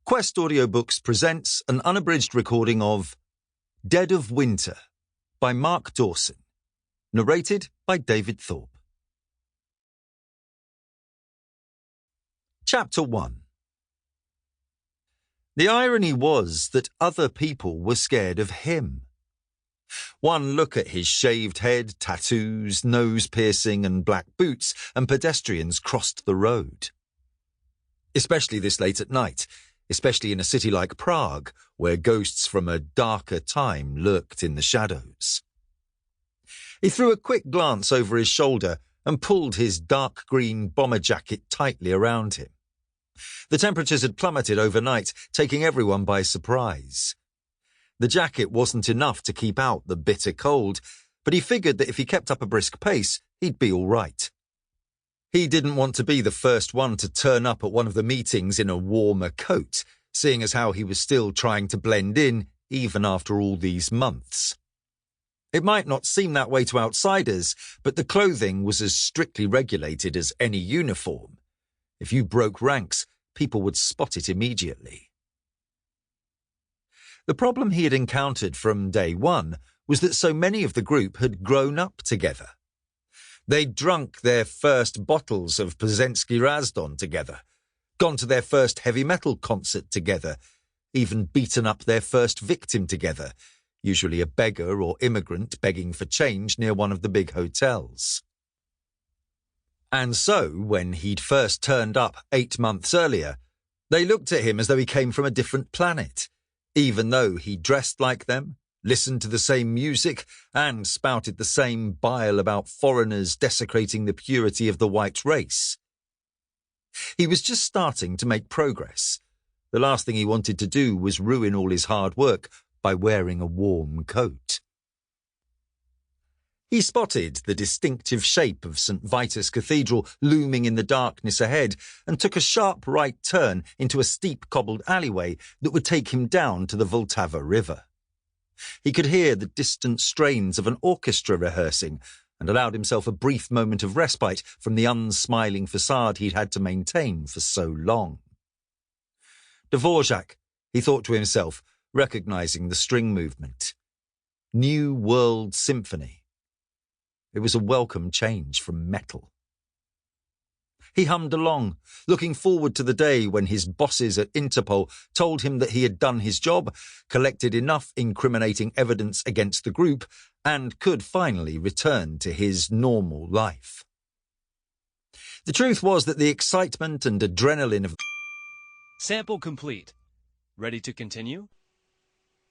Quest Audiobooks presents an unabridged recording of Dead of Winter by Mark Dawson, narrated by David Thorpe. Chapter 1. The irony was that other people were scared of him. One look at his shaved head, tattoos, nose piercing and black boots, and pedestrians crossed the road. Especially this late at night, especially in a city like Prague, where ghosts from a darker time lurked in the shadows. He threw a quick glance over his shoulder and pulled his dark green bomber jacket tightly around him. The temperatures had plummeted overnight, taking everyone by surprise. The jacket wasn't enough to keep out the bitter cold, but he figured that if he kept up a brisk pace, he'd be all right. He didn't want to be the first one to turn up at one of the meetings in a warmer coat, seeing as how he was still trying to blend in even after all these months. It might not seem that way to outsiders, but the clothing was as strictly regulated as any uniform. If you broke ranks, people would spot it immediately. The problem he had encountered from day one was that so many of the group had grown up together. They'd drunk their first bottles of Plzeňský Razdon together, gone to their first heavy metal concert together, even beaten up their first victim together, usually a beggar or immigrant begging for change near one of the big hotels. And so, when he'd first turned up 8 months earlier, they looked at him as though he came from a different planet, even though he dressed like them, listened to the same music, and spouted the same bile about foreigners desecrating the purity of the white race. He was just starting to make progress. The last thing he wanted to do was ruin all his hard work by wearing a warm coat. He spotted the distinctive shape of St. Vitus Cathedral looming in the darkness ahead and took a sharp right turn into a steep cobbled alleyway that would take him down to the Vltava River. He could hear the distant strains of an orchestra rehearsing and allowed himself a brief moment of respite from the unsmiling facade he'd had to maintain for so long. Dvorak, he thought to himself, recognizing the string movement. New World Symphony. It was a welcome change from metal. He hummed along, looking forward to the day when his bosses at Interpol told him that he had done his job, collected enough incriminating evidence against the group, and could finally return to his normal life. The truth was that the excitement and adrenaline of... Sample complete. Ready to continue?